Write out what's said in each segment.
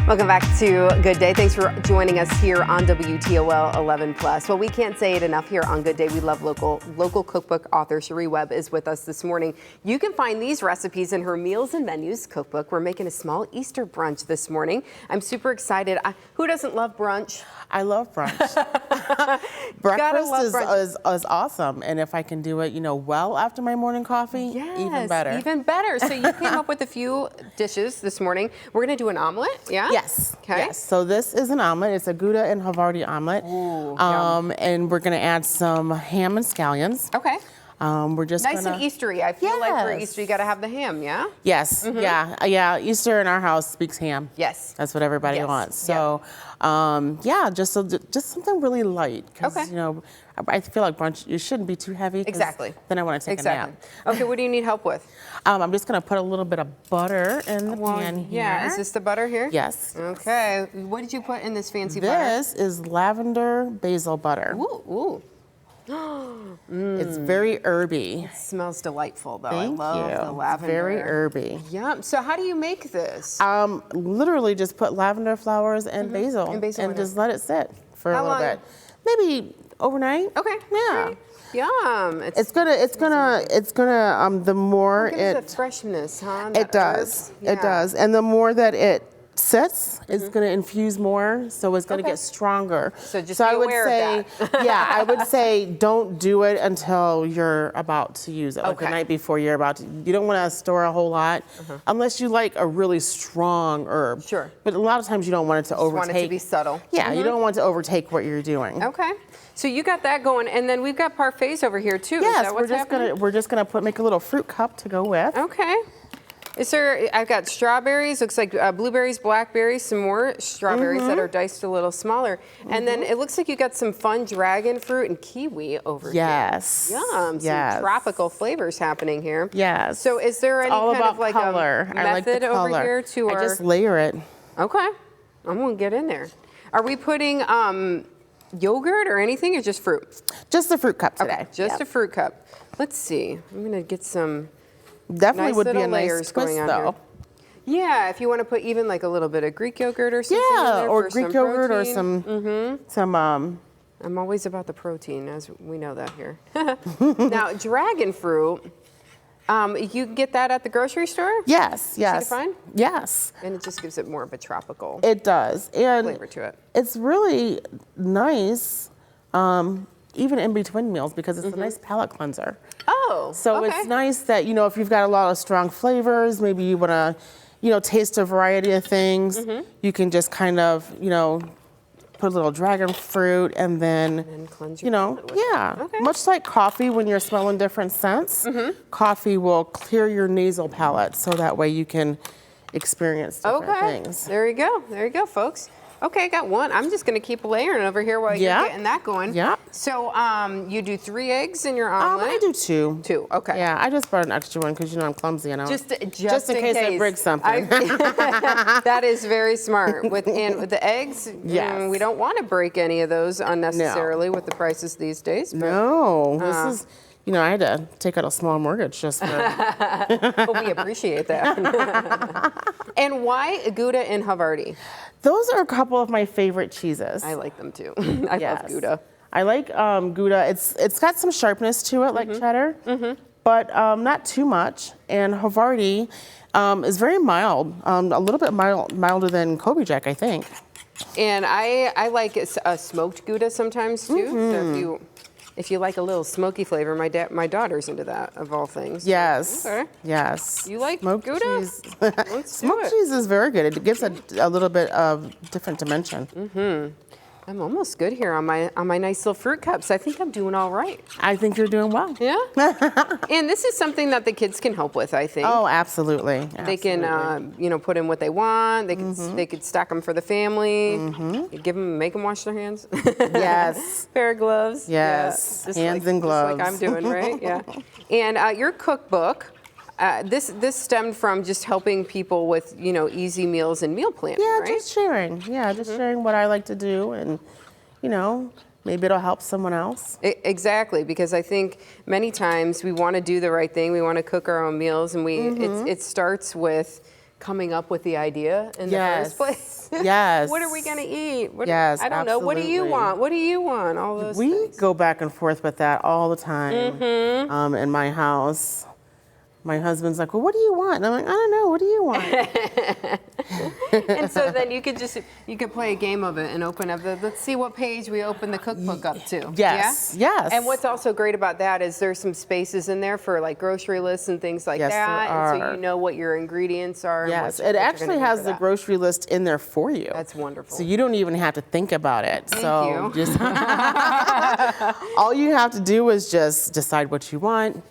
Welcome back to Good Day. Thanks for joining us here on WTOL 11+. Well, we can't say it enough here on Good Day. We love local cookbook author Cherie Webb is with us this morning. You can find these recipes in her Meals and Menus cookbook. We're making a small Easter brunch this morning. I'm super excited. Who doesn't love brunch? I love brunch. Breakfast is awesome, and if I can do it, well after my morning coffee, even better. Even better. So you came up with a few dishes this morning. We're going to do an omelet, yeah? Yes. Okay. Yes. So this is an omelet. It's a Gouda and Havarti omelet. Ooh, and we're going to add some ham and scallions. Okay. We're just nice and Eastery. I feel like for Easter you got to have the ham, yeah? Yes. Yeah. Easter in our house speaks ham. Yes. That's what everybody wants. So, just something really light. Because, I feel like brunch, you shouldn't be too heavy. Exactly. Then I want to take a nap. Okay, what do you need help with? I'm just going to put a little bit of butter in the pan here. Yeah, is this the butter here? Yes. Okay. What did you put in this fancy butter? This is lavender basil butter. Ooh. It's very herby. It smells delightful, though. Thank I love the lavender. Very herby. Yeah. So how do you make this? Literally just put lavender flowers and basil and just let it sit for a little bit. Maybe overnight. Okay. Yeah. Great. Yum. It's gonna the more it freshness, huh? It does. Yeah. It does. And the more that it sits, it's going to infuse more, so it's going to get stronger. So just be aware of that. I would say don't do it until you're about to use it, like the night before you're about to. You don't want to store a whole lot unless you like a really strong herb. Sure. But a lot of times you don't want it to overtake. You want it to be subtle. Yeah, you don't want it to overtake what you're doing. Okay. So you got that going, and then we've got parfaits over here too. Yes, Is that what's we're just gonna make a little fruit cup to go with. Okay. I've got strawberries, looks like blueberries, blackberries, some more strawberries that are diced a little smaller. And then it looks like you got some fun dragon fruit and kiwi over here. Yes. Yum, some tropical flavors happening here. Yes. So is there any kind of like color. a method over here to our... I just layer it. Okay, I'm gonna get in there. Are we putting yogurt or anything, or just fruit? Just the fruit cup today. Okay, just a fruit cup. Let's see, I'm gonna get some Definitely nice would be a layers nice twist, going on though. Here. Yeah, if you want to put even like a little bit of Greek yogurt or something in there or for Greek some yogurt protein. or some I'm always about the protein, as we know that here. Now, dragon fruit, you can get that at the grocery store? Yes. Easy to find? Yes. And it just gives it more of a tropical flavor to it. It's really nice, even in between meals, because it's a nice palate cleanser. Oh, so it's nice that, if you've got a lot of strong flavors, maybe you want to, taste a variety of things, you can just kind of, put a little dragon fruit and then cleanse your palate with it. Much like coffee, when you're smelling different scents, coffee will clear your nasal palate so that way you can experience different things. There you go, folks. Okay, I got one. I'm just going to keep layering over here while you're getting that going. Yeah. So you do 3 eggs in your omelet? I do 2. 2, okay. Yeah, I just brought an extra one because I'm clumsy and just in case I break something. That is very smart. With the eggs, we don't want to break any of those unnecessarily with the prices these days. But, no, this is... I had to take out a small mortgage just for... But we appreciate that. And why Gouda and Havarti? Those are a couple of my favorite cheeses. I like them too. I love Gouda. I like Gouda. It's got some sharpness to it, like cheddar, but not too much. And Havarti is very mild, a little bit milder than Kobe Jack, I think. And I like a smoked Gouda sometimes too. So if you like a little smoky flavor, my daughter's into that, of all things. Yes. Okay. Yes. You like smoked Gouda? Cheese. Smoked cheese is very good. It gives a little bit of different dimension. I'm almost good here on my nice little fruit cups. I think I'm doing all right. I think you're doing well. Yeah. And this is something that the kids can help with, I think. Oh, absolutely. They can, put in what they want. They could stack them for the family. Make them wash their hands. Yes. Pair of gloves. Yes. Hands and gloves. Just like I'm doing, right? Yeah. And your cookbook. This stemmed from just helping people with, easy meals and meal planning, right? Just sharing. Yeah, just sharing what I like to do, and, maybe it'll help someone else. Exactly, because I think many times we want to do the right thing. We want to cook our own meals, and it starts with coming up with the idea in the first place. Yes. What are we going to eat? Yes, I don't know. What do you absolutely. want? What do you want? All those We things. go back and forth with that all the time in my house. My husband's like, well, what do you want? And I'm like, I don't know. What do you want? And so then you could play a game of it and open up let's see what page we open the cookbook up to. Yes, Yeah? yes. And what's also great about that is there's some spaces in there for like grocery lists and things like Yes, that. there And so are. you know what your ingredients are. And Yes, what it you're actually gonna do has for the that. grocery list in there for you. That's wonderful. So you don't even have to think about it. Thank you. Just all you have to do is just decide what you want.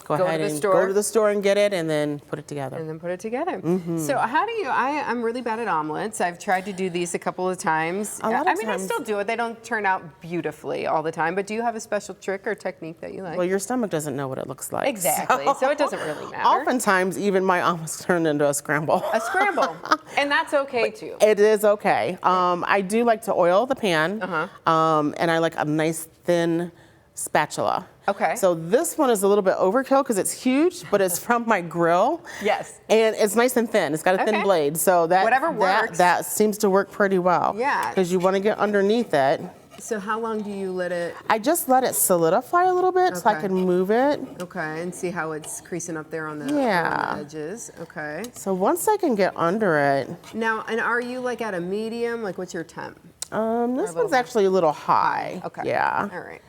Go ahead and go to the store and get it, and then put it together. And then put it together. So how do you? I'm really bad at omelets. I've tried to do these a couple of times. A lot of I mean, I times- still do it. They don't turn out beautifully all the time. But do you have a special trick or technique that you like? Well, your stomach doesn't know what it looks like. Exactly. So it doesn't really matter. Oftentimes, even my omelets turn into a scramble. A scramble, and that's okay too. It is okay. I do like to oil the pan, and I like a nice thin spatula. Okay. So this one is a little bit overkill because it's huge, but it's from my grill. Yes. And it's nice and thin. It's got a thin Okay. blade, so Whatever works. that seems to work pretty well. Yeah. Because you want to get underneath it. So how long do you let it? I just let it solidify a little bit so I Okay. can move it. Okay, and see how it's creasing up there on the, Yeah. on the edges. Okay. So once I can get under it, Now, and are you like at a medium? Like, what's your temp? this one's actually a little high. Okay. Yeah. All right.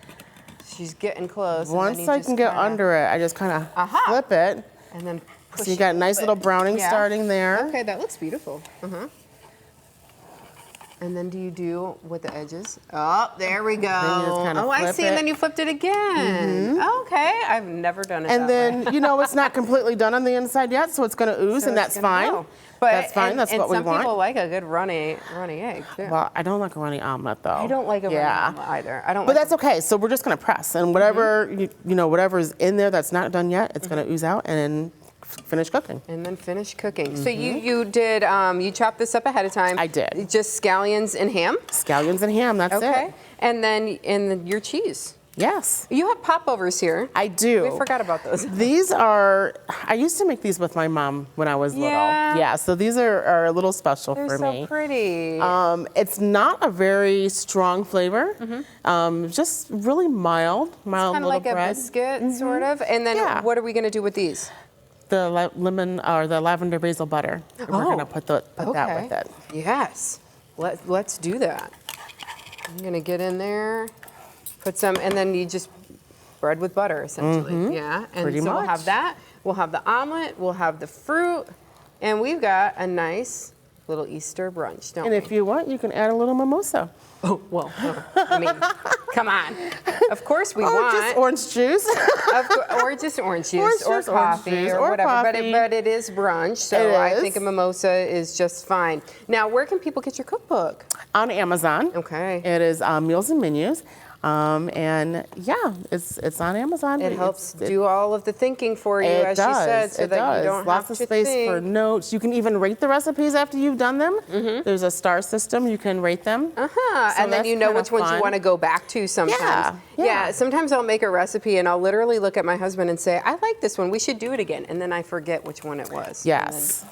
She's getting close. and then Once you I just can get kinda- under it, I just kind of Aha. flip it. And then push So you got a it nice little browning Yeah. starting there. Okay, that looks beautiful. And then do you do with the edges? Oh, there we go. Then you just kinda Oh, I flip see. it. And then you flipped it again. Okay, I've never done it And that way. then, you know, it's not completely done on the inside yet, so it's going to ooze, So and it's that's gonna fine. go. But, That's fine. That's and what we some want. people like a good runny egg too. Well, I don't like a runny omelet, though. I don't like a runny Yeah. omelet either. I don't. But like that's okay. So we're just going to press, and whatever, you know, whatever's in there that's not done yet, it's going to ooze out and then finish cooking. And then finish cooking. So you did you chopped this up ahead of time. I did. Just scallions and ham. Scallions and ham, that's Okay. it. And then your cheese. Yes, You have popovers here. I do. We forgot about those. These are, I used to make these with my mom when I was little. Yeah. Yeah, so these are a little special They're for so me. pretty. It's not a very strong flavor, just really mild Kind little of like bread. a biscuit, sort of. And then Yeah. what are we going to do with these? The lemon or the lavender basil butter. And we're gonna put that with it. Yes. Let's do that. I'm going to get in there, put some, and then you just bread with butter, essentially. Yeah. And Pretty so we'll have much. that. We'll have the omelet. We'll have the fruit. And we've got a nice little Easter brunch, don't And we? if you want, you can add a little mimosa. Oh, well, I mean, come on. Of course we Or want. just orange juice. Or just orange juice, Or or just orange coffee, juice, or or whatever. coffee. But it is brunch, so It I is. think a mimosa is just fine. Now, where can people get your cookbook? On Amazon. Okay. It is Meals and Menus. And yeah, it's on Amazon. It helps do all of the thinking for you, It as does. you said, so it that does. you don't Lots have of to space think. for notes. You can even rate the recipes after you've done them. There's a star system. You can rate them. So And then that's you know kinda which ones you fun. want to go back to sometimes. Yeah. Sometimes I'll make a recipe and I'll literally look at my husband and say, I like this one. We should do it again. And then I forget which one it was. Yes.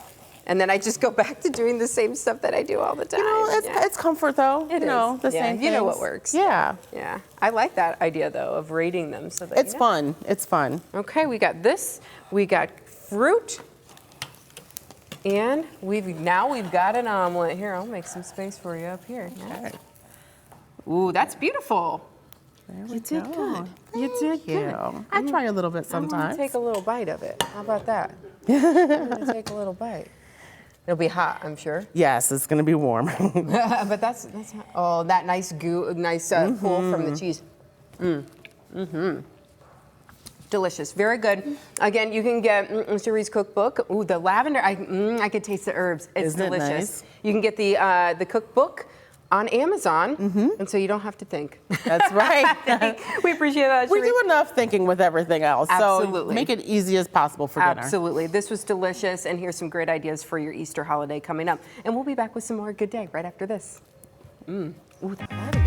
And then I just go back to doing the same stuff that I do all the time. You know, it's comfort though. It you know, is. the Yeah, same you know what things. works. Yeah. Yeah. I like that idea though of rating them so that It's you know. fun. It's fun. Okay, we got this. We got fruit. And we've got an omelet. Here, I'll make some space for you up here. Okay. Ooh, that's beautiful. There we You did go. good. You did good. I try a little bit I'm gonna sometimes. take a little bite of it. How about that? I'm gonna take a little bite. It'll be hot, I'm sure. Yes, it's going to be warm. But that's that nice pull from the cheese. Delicious, very good. Again, you can get Cherie's cookbook. Ooh, the lavender, I could taste the herbs. It's Isn't it delicious. nice? You can get the cookbook on Amazon, and so you don't have to think. That's right. We appreciate that, We Cherie. do enough thinking with everything else. Absolutely. So make it easy as possible for dinner. Absolutely. This was delicious, and here's some great ideas for your Easter holiday coming up. And we'll be back with some more Good Day right after this. Ooh, that lavender.